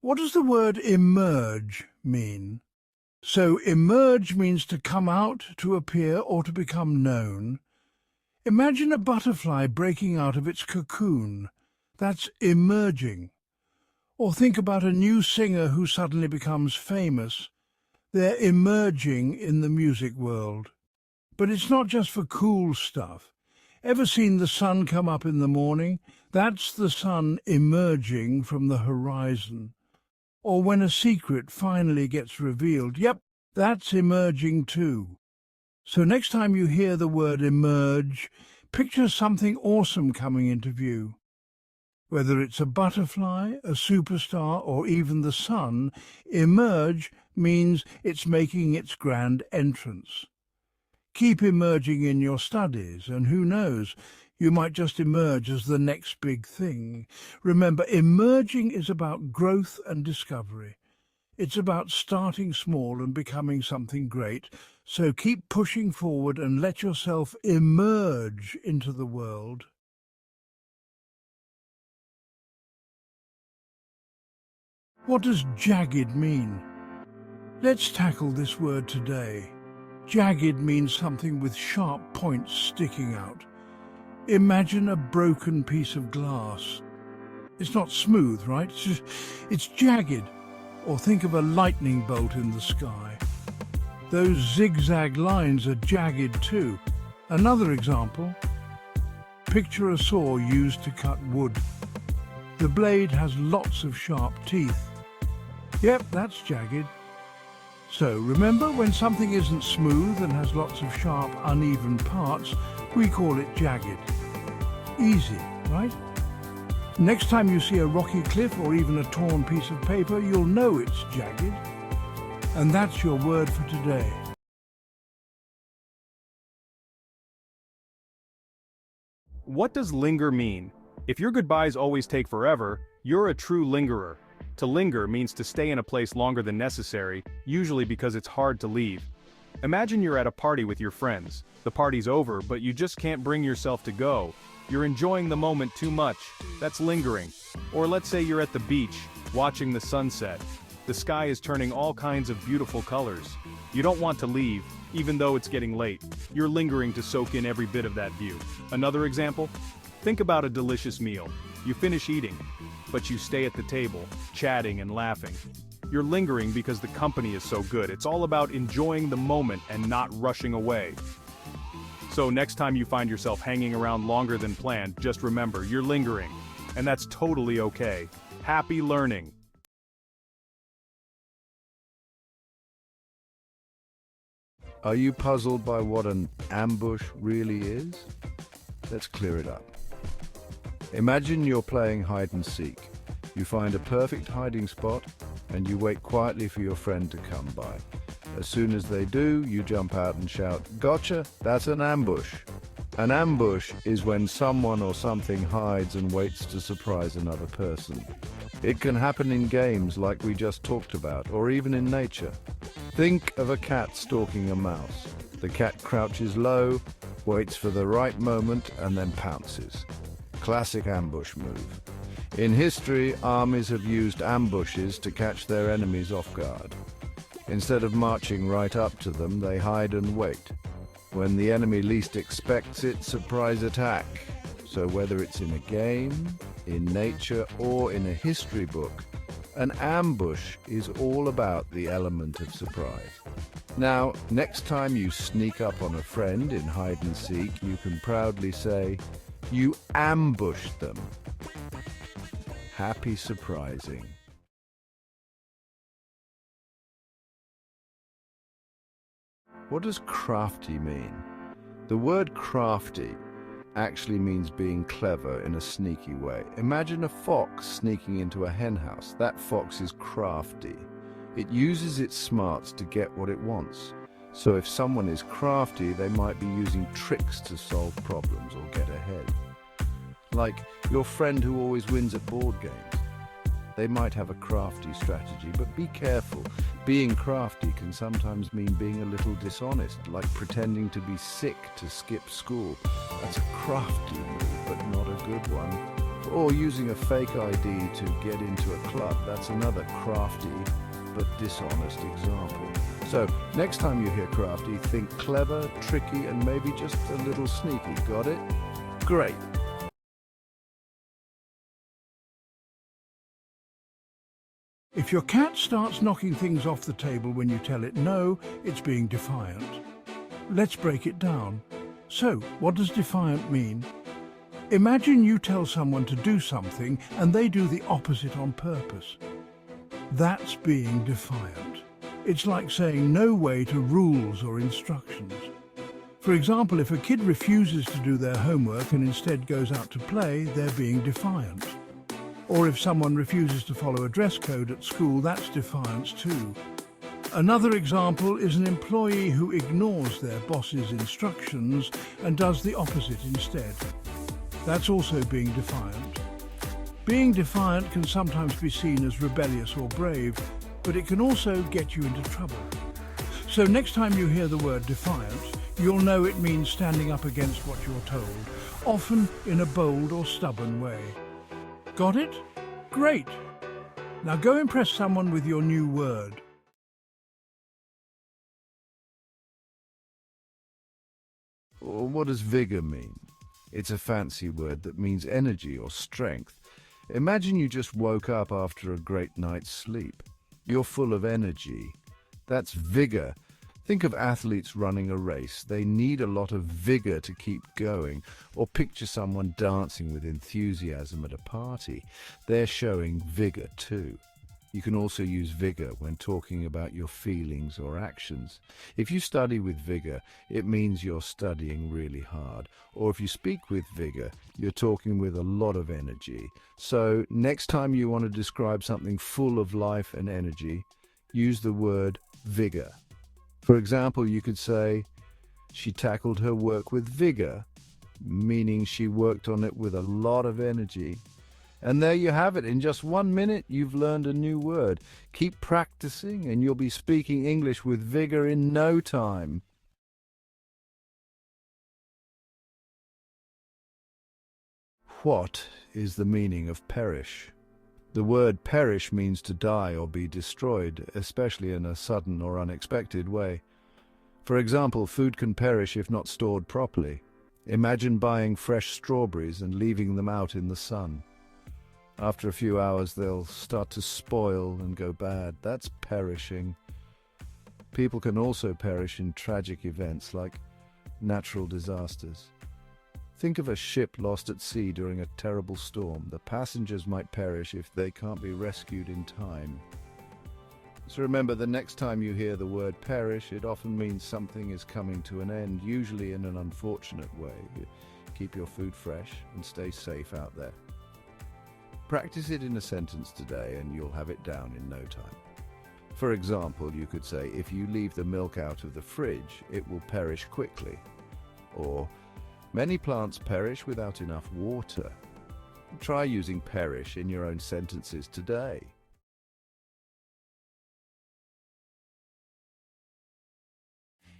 What does the word emerge mean? So emerge means to come out, to appear, or to become known. Imagine a butterfly breaking out of its cocoon. That's emerging. Or think about a new singer who suddenly becomes famous. They're emerging in the music world. But it's not just for cool stuff. Ever seen the sun come up in the morning? That's the sun emerging from the horizon. Or when a secret finally gets revealed, yep, that's emerging too. So next time you hear the word emerge, picture something awesome coming into view. Whether it's a butterfly, a superstar, or even the sun, emerge means it's making its grand entrance. Keep emerging in your studies, and who knows, you might just emerge as the next big thing. Remember, emerging is about growth and discovery. It's about starting small and becoming something great. So keep pushing forward and let yourself emerge into the world. What does jagged mean? Let's tackle this word today. Jagged means something with sharp points sticking out. Imagine a broken piece of glass. It's not smooth, right? It's jagged. Or think of a lightning bolt in the sky. Those zigzag lines are jagged too. Another example. Picture a saw used to cut wood. The blade has lots of sharp teeth. Yep, that's jagged. So remember, when something isn't smooth and has lots of sharp, uneven parts, we call it jagged. Easy, right? Next time you see a rocky cliff or even a torn piece of paper, you'll know it's jagged. And that's your word for today. What does linger mean? If your goodbyes always take forever, you're a true lingerer. To linger means to stay in a place longer than necessary, usually because it's hard to leave. Imagine you're at a party with your friends. The party's over, but you just can't bring yourself to go. You're enjoying the moment too much. That's lingering. Or let's say you're at the beach, watching the sunset. The sky is turning all kinds of beautiful colors. You don't want to leave, even though it's getting late. You're lingering to soak in every bit of that view. Another example? Think about a delicious meal. You finish eating, but you stay at the table, chatting and laughing. You're lingering because the company is so good. It's all about enjoying the moment and not rushing away. So next time you find yourself hanging around longer than planned, just remember, you're lingering. And that's totally okay. Happy learning! Are you puzzled by what an ambush really is? Let's clear it up. Imagine you're playing hide and seek. You find a perfect hiding spot and you wait quietly for your friend to come by. As soon as they do, you jump out and shout, "Gotcha, that's an ambush." An ambush is when someone or something hides and waits to surprise another person. It can happen in games like we just talked about, or even in nature. Think of a cat stalking a mouse. The cat crouches low, waits for the right moment, and then pounces. Classic ambush move. In history, armies have used ambushes to catch their enemies off guard. Instead of marching right up to them, they hide and wait. When the enemy least expects it, surprise attack. So whether it's in a game, in nature, or in a history book, an ambush is all about the element of surprise. Now, next time you sneak up on a friend in hide and seek, you can proudly say, "You ambushed them." Happy surprising. What does crafty mean? The word crafty actually means being clever in a sneaky way. Imagine a fox sneaking into a henhouse. That fox is crafty. It uses its smarts to get what it wants. So if someone is crafty, they might be using tricks to solve problems or get ahead. Like your friend who always wins at board games. They might have a crafty strategy, but be careful. Being crafty can sometimes mean being a little dishonest, like pretending to be sick to skip school. That's a crafty move, but not a good one for Or using a fake ID to get into a club. That's another crafty but dishonest example. So, next time you hear crafty, think clever, tricky, and maybe just a little sneaky. Got it? Great. If your cat starts knocking things off the table when you tell it no, it's being defiant. Let's break it down. So, what does defiant mean? Imagine you tell someone to do something and they do the opposite on purpose. That's being defiant. It's like saying no way to rules or instructions. For example, if a kid refuses to do their homework and instead goes out to play, they're being defiant. Or if someone refuses to follow a dress code at school, that's defiance too. Another example is an employee who ignores their boss's instructions and does the opposite instead. That's also being defiant. Being defiant can sometimes be seen as rebellious or brave, but it can also get you into trouble. So next time you hear the word defiant, you'll know it means standing up against what you're told, often in a bold or stubborn way. Got it? Great! Now go impress someone with your new word. What does vigor mean? It's a fancy word that means energy or strength. Imagine you just woke up after a great night's sleep. You're full of energy. That's vigor. Think of athletes running a race. They need a lot of vigor to keep going. Or picture someone dancing with enthusiasm at a party. They're showing vigor too. You can also use vigor when talking about your feelings or actions. If you study with vigor, it means you're studying really hard. Or if you speak with vigor, you're talking with a lot of energy. So next time you want to describe something full of life and energy, use the word vigor. For example, you could say, she tackled her work with vigor, meaning she worked on it with a lot of energy. And there you have it. In just 1 minute, you've learned a new word. Keep practicing and you'll be speaking English with vigor in no time. What is the meaning of perish? The word perish means to die or be destroyed, especially in a sudden or unexpected way. For example, food can perish if not stored properly. Imagine buying fresh strawberries and leaving them out in the sun. After a few hours, they'll start to spoil and go bad. That's perishing. People can also perish in tragic events like natural disasters. Think of a ship lost at sea during a terrible storm. The passengers might perish if they can't be rescued in time. So remember, the next time you hear the word perish, it often means something is coming to an end, usually in an unfortunate way. Keep your food fresh and stay safe out there. Practice it in a sentence today and you'll have it down in no time. For example, you could say, if you leave the milk out of the fridge, it will perish quickly. Or, many plants perish without enough water. Try using perish in your own sentences today.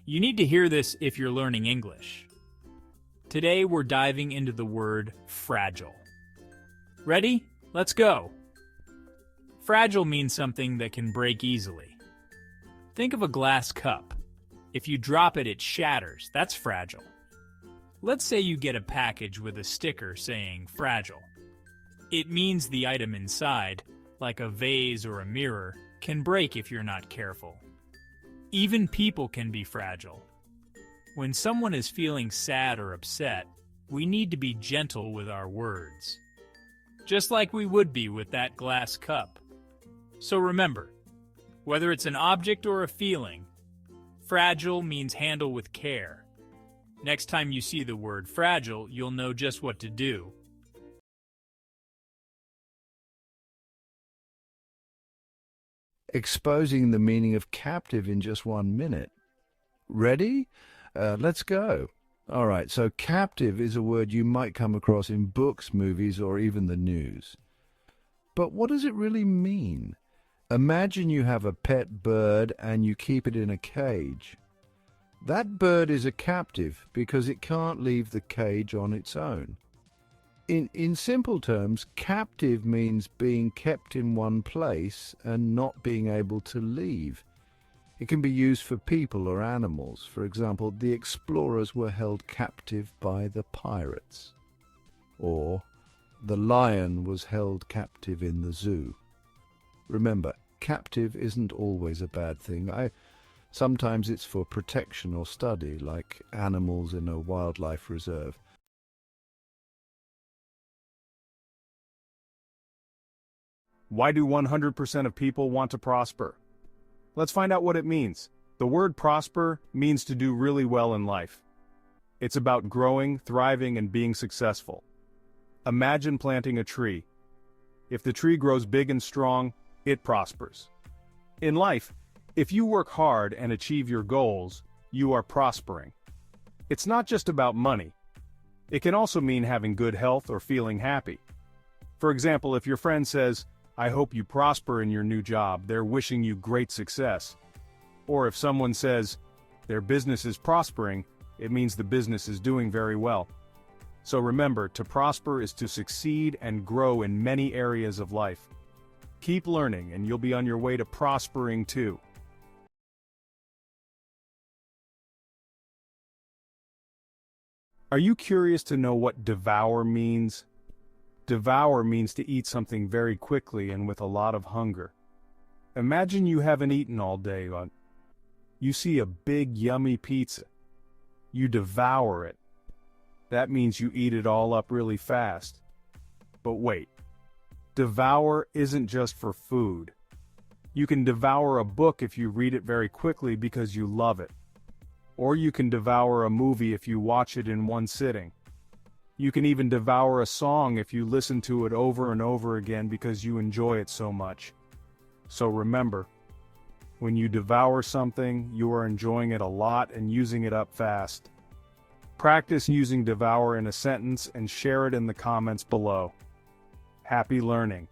You need to hear this if you're learning English. Today we're diving into the word fragile. Ready? Let's go! Fragile means something that can break easily. Think of a glass cup. If you drop it, it shatters. That's fragile. Let's say you get a package with a sticker saying fragile. It means the item inside, like a vase or a mirror, can break if you're not careful. Even people can be fragile. When someone is feeling sad or upset, we need to be gentle with our words. Just like we would be with that glass cup. So remember, whether it's an object or a feeling, fragile means handle with care. Next time you see the word fragile, you'll know just what to do. Exposing the meaning of captive in just 1 minute. Ready? Let's go. All right, so captive is a word you might come across in books, movies, or even the news. But what does it really mean? Imagine you have a pet bird and you keep it in a cage. That bird is a captive because it can't leave the cage on its own. In simple terms, captive means being kept in one place and not being able to leave. It can be used for people or animals. For example, the explorers were held captive by the pirates. Or, the lion was held captive in the zoo. Remember, captive isn't always a bad thing. Sometimes it's for protection or study, like animals in a wildlife reserve. Why do 100% of people want to prosper? Let's find out what it means. The word prosper means to do really well in life. It's about growing, thriving, and being successful. Imagine planting a tree. If the tree grows big and strong, it prospers. In life, if you work hard and achieve your goals, you are prospering. It's not just about money. It can also mean having good health or feeling happy. For example, if your friend says, "I hope you prosper in your new job," they're wishing you great success. Or if someone says, "Their business is prospering," it means the business is doing very well. So remember, to prosper is to succeed and grow in many areas of life. Keep learning and you'll be on your way to prospering too. Are you curious to know what devour means? Devour means to eat something very quickly and with a lot of hunger. Imagine you haven't eaten all day, but you see a big yummy pizza. You devour it. That means you eat it all up really fast. But wait, devour isn't just for food. You can devour a book if you read it very quickly because you love it. Or you can devour a movie if you watch it in one sitting. You can even devour a song if you listen to it over and over again because you enjoy it so much. So remember, when you devour something, you are enjoying it a lot and using it up fast. Practice using devour in a sentence and share it in the comments below. Happy learning!